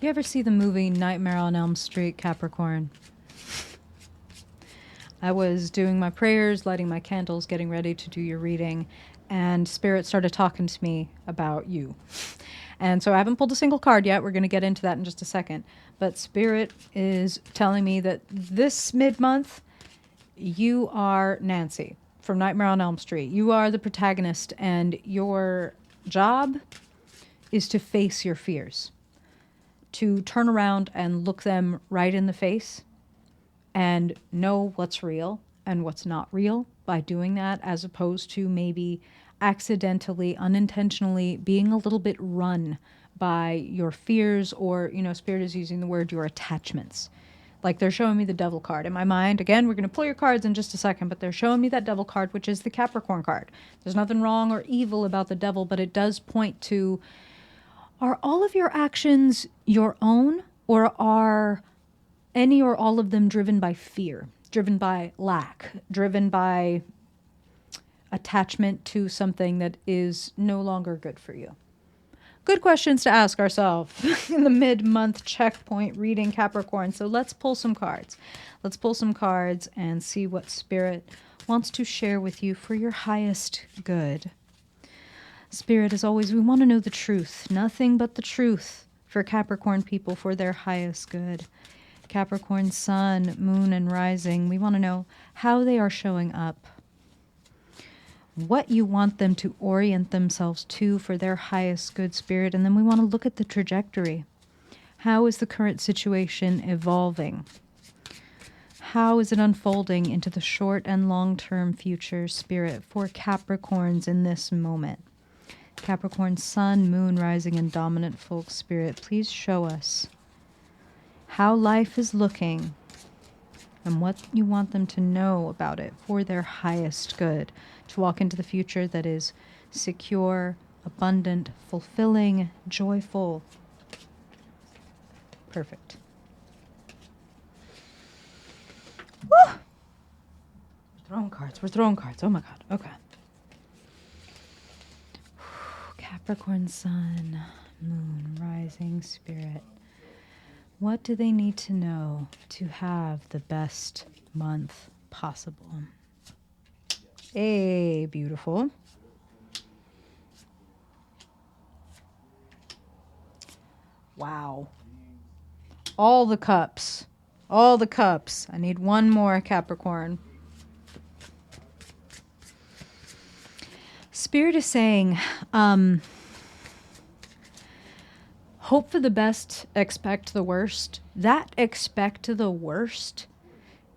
You ever see the movie Nightmare on Elm Street, Capricorn? I was doing my prayers, lighting my candles, getting ready to do your reading, and Spirit started talking to me about you. And so I haven't pulled a single card yet. We're going to get into that in just a second. But Spirit is telling me that this mid-month, you are Nancy from Nightmare on Elm Street. You are the protagonist, and your job is to face your fears, to turn around and look them right in the face and know what's real and what's not real by doing that, as opposed to maybe accidentally, unintentionally being a little bit run by your fears, or, you know, Spirit is using the word your attachments. Like, they're showing me the Devil card in my mind. Again, we're going to pull your cards in just a second, but they're showing me that Devil card, which is the Capricorn card. There's nothing wrong or evil about the Devil, but it does point to, are all of your actions your own, or are any or all of them driven by fear, driven by lack, driven by attachment to something that is no longer good for you? Good questions to ask ourselves in the mid-month checkpoint reading, Capricorn. So let's pull some cards. Let's pull some cards and see what Spirit wants to share with you for your highest good. Spirit, as always, we want to know the truth, nothing but the truth for Capricorn people, for their highest good. Capricorn sun, moon, and rising, we want to know how they are showing up, what you want them to orient themselves to for their highest good, Spirit. And then we want to look at the trajectory. How is the current situation evolving? How is it unfolding into the short and long-term future, Spirit, for Capricorns in this moment? Capricorn sun, moon, rising, and dominant folk, Spirit, please show us how life is looking and what you want them to know about it for their highest good, to walk into the future that is secure, abundant, fulfilling, joyful. Perfect. Woo! We're throwing cards. We're throwing cards. Oh my God. Okay. Capricorn sun, moon, rising, Spirit. What do they need to know to have the best month possible? Hey, beautiful. Wow. All the cups. All the cups. I need one more, Capricorn. Spirit is saying, hope for the best, expect the worst. That expect the worst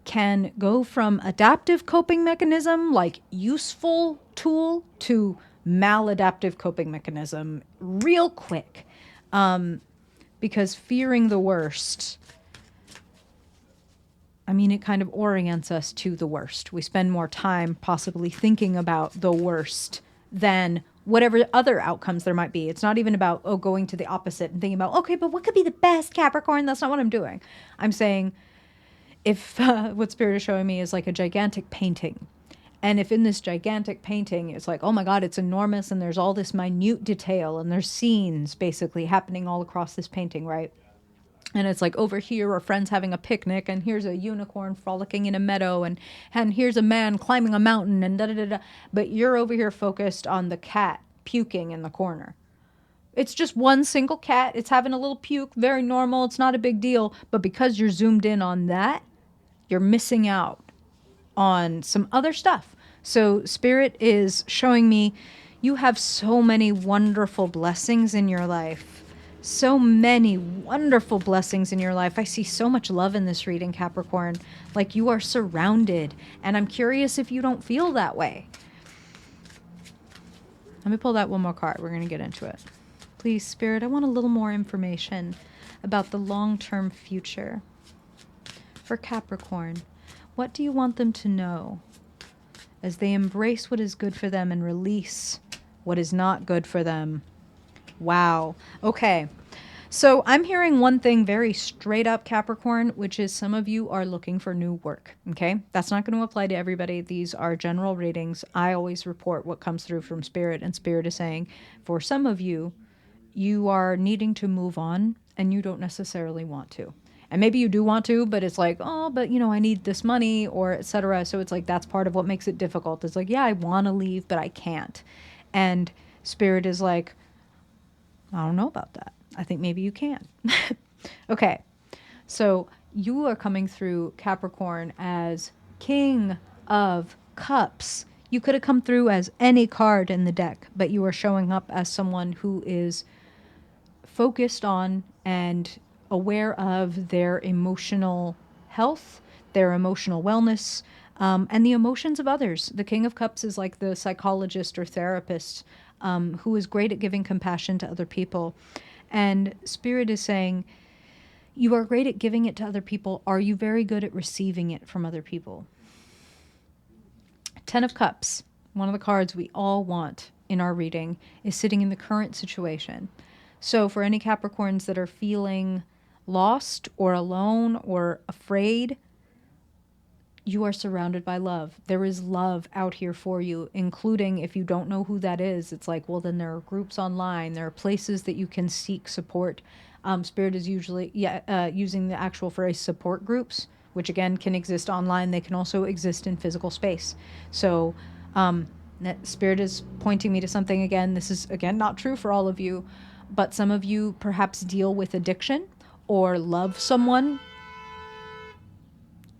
can go from adaptive coping mechanism, like useful tool, to maladaptive coping mechanism real quick. Because fearing the worst, I mean, it kind of orients us to the worst. We spend more time possibly thinking about the worst than whatever other outcomes there might be. It's not even about, going to the opposite and thinking about, okay, but what could be the best, Capricorn? That's not what I'm doing. I'm saying, if what Spirit is showing me is like a gigantic painting, and if in this gigantic painting it's like, oh my God, it's enormous, and there's all this minute detail, and there's scenes basically happening all across this painting, right? And it's like, over here are friends having a picnic, and here's a unicorn frolicking in a meadow, and here's a man climbing a mountain, and da-da-da-da. But you're over here focused on the cat puking in the corner. It's just one single cat. It's having a little puke, very normal. It's not a big deal. But because you're zoomed in on that, you're missing out on some other stuff. So Spirit is showing me you have so many wonderful blessings in your life. So many wonderful blessings in your life. I see so much love in this reading, Capricorn. Like, you are surrounded. And I'm curious if you don't feel that way. Let me pull that one more card. We're going to get into it. Please, Spirit, I want a little more information about the long-term future for Capricorn. What do you want them to know as they embrace what is good for them and release what is not good for them? Wow. Okay. So I'm hearing one thing very straight up, Capricorn, which is some of you are looking for new work. Okay. That's not going to apply to everybody. These are general readings. I always report what comes through from Spirit, and Spirit is saying for some of you, you are needing to move on and you don't necessarily want to. And maybe you do want to, but it's like, oh, but I need this money or etc. So it's like, that's part of what makes it difficult. It's like, yeah, I want to leave, but I can't. And Spirit is like, I don't know about that. I think maybe you can. Okay. So you are coming through Capricorn as King of Cups. You could have come through as any card in the deck, but you are showing up as someone who is focused on and aware of their emotional health, their emotional wellness, and the emotions of others. The King of Cups is like the psychologist or therapist who is great at giving compassion to other people. And Spirit is saying, you are great at giving it to other people. Are you very good at receiving it from other people? Ten of Cups, one of the cards we all want in our reading, is sitting in the current situation. So for any Capricorns that are feeling lost or alone or afraid, you are surrounded by love. There is love out here for you, including if you don't know who that is. It's like, well, then there are groups online. There are places that you can seek support. Spirit is usually using the actual phrase support groups, which again can exist online. They can also exist in physical space. So Spirit is pointing me to something again. This is, again, not true for all of you, but some of you perhaps deal with addiction or love someone.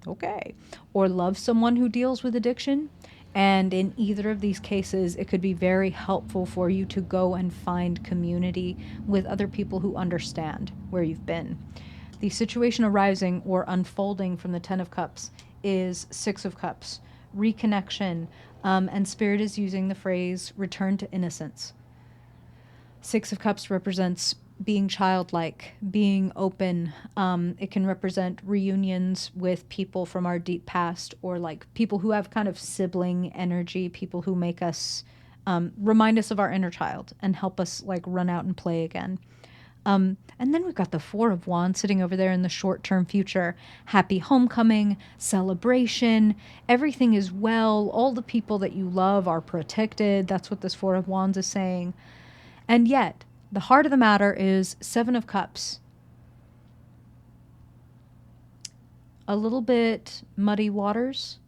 Okay. Or love someone who deals with addiction. And in either of these cases, it could be very helpful for you to go and find community with other people who understand where you've been. The situation arising or unfolding from the Ten of Cups is Six of Cups, reconnection, and Spirit is using the phrase return to innocence. Six of Cups represents being childlike, being open. It can represent reunions with people from our deep past, or like people who have kind of sibling energy, people who make us remind us of our inner child and help us like run out and play again. And then we've got the Four of Wands sitting over there in the short-term future. Happy homecoming, celebration, everything is well. All the people that you love are protected. That's what this Four of Wands is saying. And yet, the heart of the matter is Seven of Cups. A little bit muddy waters,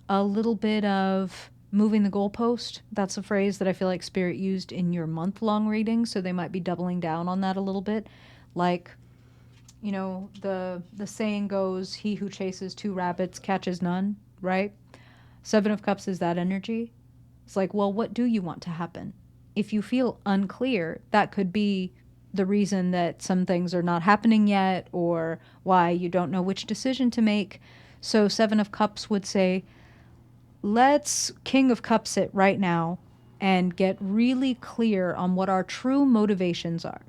a little bit of moving the goalpost. That's a phrase that I feel like Spirit used in your month-long reading, so they might be doubling down on that a little bit. Like, the saying goes, he who chases two rabbits catches none, right? Seven of Cups is that energy. It's like, well, what do you want to happen? If you feel unclear, that could be the reason that some things are not happening yet, or why you don't know which decision to make. So Seven of Cups would say, let's King of Cups it right now and get really clear on what our true motivations are.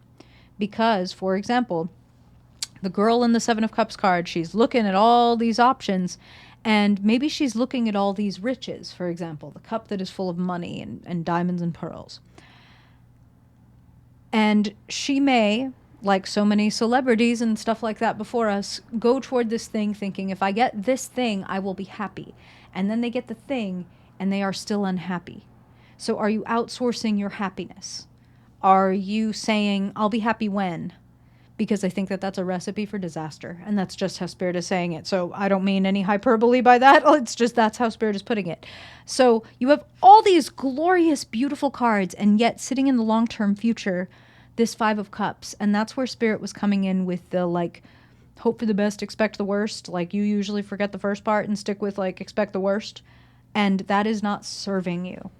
Because, for example, the girl in the Seven of Cups card, she's looking at all these options, and maybe she's looking at all these riches, for example, the cup that is full of money and diamonds and pearls. And she may, like so many celebrities and stuff like that before us, go toward this thing thinking, if I get this thing, I will be happy. And then they get the thing and they are still unhappy. So are you outsourcing your happiness? Are you saying, I'll be happy when? Because I think that that's a recipe for disaster. And that's just how Spirit is saying it. So I don't mean any hyperbole by that. It's just that's how Spirit is putting it. So you have all these glorious, beautiful cards, and yet sitting in the long-term future, this Five of Cups. And that's where Spirit was coming in with the, like, hope for the best, expect the worst. Like, you usually forget the first part and stick with, like, expect the worst. And that is not serving you.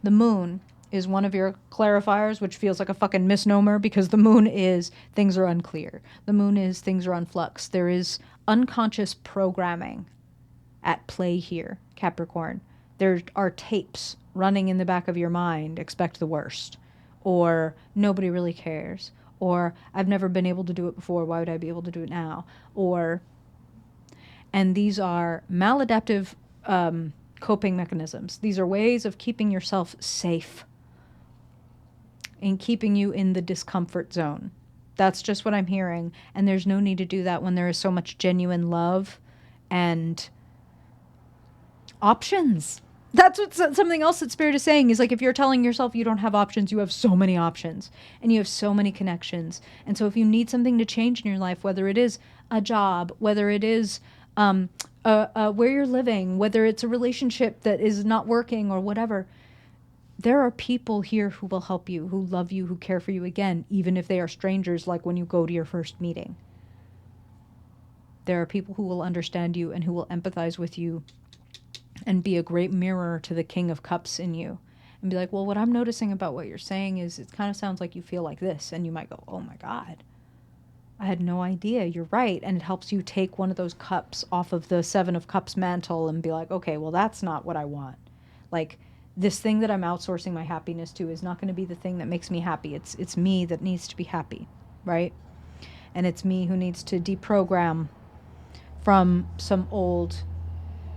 The Moon is one of your clarifiers, which feels like a fucking misnomer, because the Moon is things are unclear. The Moon is things are on flux. There is unconscious programming at play here, Capricorn. There are tapes running in the back of your mind, expect the worst, or nobody really cares, or I've never been able to do it before, why would I be able to do it now? And these are maladaptive coping mechanisms. These are ways of keeping yourself safe and keeping you in the discomfort zone. That's just what I'm hearing. And there's no need to do that when there is so much genuine love and options. That's what something else that Spirit is saying is like, if you're telling yourself you don't have options, you have so many options and you have so many connections. And so if you need something to change in your life, whether it is a job, whether it is where you're living, whether it's a relationship that is not working or whatever, there are people here who will help you, who love you, who care for you again, even if they are strangers, like when you go to your first meeting. There are people who will understand you and who will empathize with you and be a great mirror to the King of Cups in you. And be like, well, what I'm noticing about what you're saying is it kind of sounds like you feel like this. And you might go, oh my God, I had no idea. You're right. And it helps you take one of those cups off of the Seven of Cups mantle and be like, okay, well, that's not what I want. Like, this thing that I'm outsourcing my happiness to is not going to be the thing that makes me happy. It's me that needs to be happy, right? And it's me who needs to deprogram from some old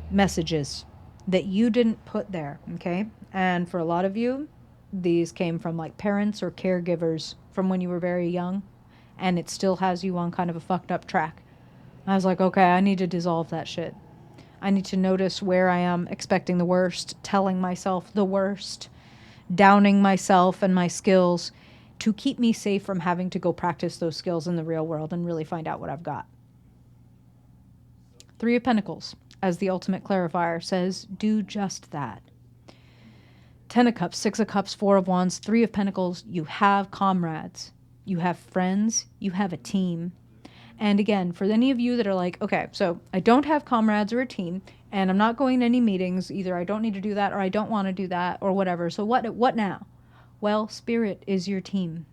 messages that you didn't put there, okay? And for a lot of you, these came from like parents or caregivers from when you were very young, and it still has you on kind of a fucked up track. I was like, okay, I need to dissolve that shit. I need to notice where I am expecting the worst, telling myself the worst, downing myself and my skills to keep me safe from having to go practice those skills in the real world and really find out what I've got. Three of Pentacles, as the ultimate clarifier, says, do just that. 10 of Cups, 6 of Cups, 4 of Wands, 3 of Pentacles, you have comrades, you have friends, you have a team. And again, for any of you that are like, okay, so I don't have comrades or a team, and I'm not going to any meetings, either I don't need to do that, or I don't want to do that, or whatever. So what now? Well, Spirit is your team.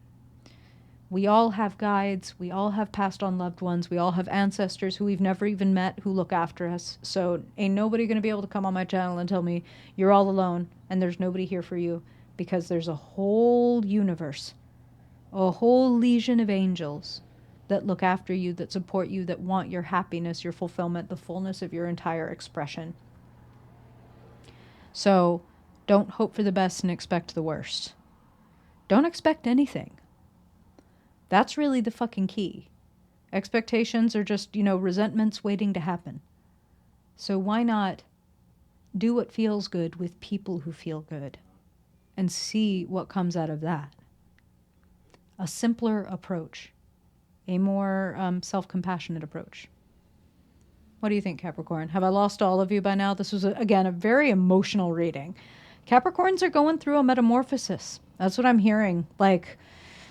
We all have guides, we all have passed on loved ones, we all have ancestors who we've never even met who look after us. So ain't nobody going to be able to come on my channel and tell me you're all alone and there's nobody here for you, because there's a whole universe, a whole legion of angels that look after you, that support you, that want your happiness, your fulfillment, the fullness of your entire expression. So don't hope for the best and expect the worst. Don't expect anything. That's really the fucking key. Expectations are just, resentments waiting to happen. So why not do what feels good with people who feel good and see what comes out of that? A simpler approach, a more self-compassionate approach. What do you think, Capricorn? Have I lost all of you by now? This was, again, a very emotional reading. Capricorns are going through a metamorphosis. That's what I'm hearing. Like,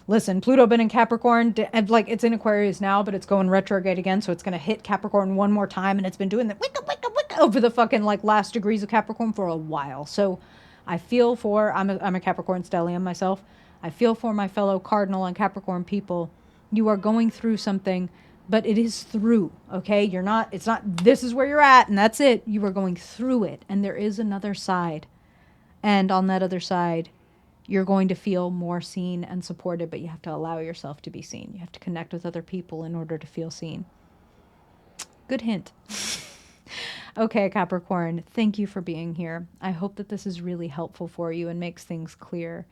listen, Pluto been in Capricorn, and like it's in Aquarius now, but it's going retrograde again, so it's going to hit Capricorn one more time, and it's been doing the wicka, wicka, wicka over the fucking like last degrees of Capricorn for a while. So I feel for, I'm a Capricorn stellium myself. I feel for my fellow Cardinal and Capricorn people. You are going through something, but it is through, okay? It's not, this is where you're at, and that's it. You are going through it, and there is another side. And on that other side, you're going to feel more seen and supported, but you have to allow yourself to be seen. You have to connect with other people in order to feel seen. Good hint. Okay, Capricorn, thank you for being here. I hope that this is really helpful for you and makes things clear.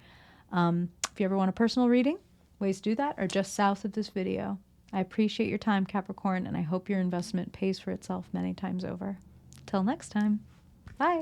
If you ever want a personal reading, ways to do that are just south of this video. I appreciate your time, Capricorn, and I hope your investment pays for itself many times over. Till next time, bye.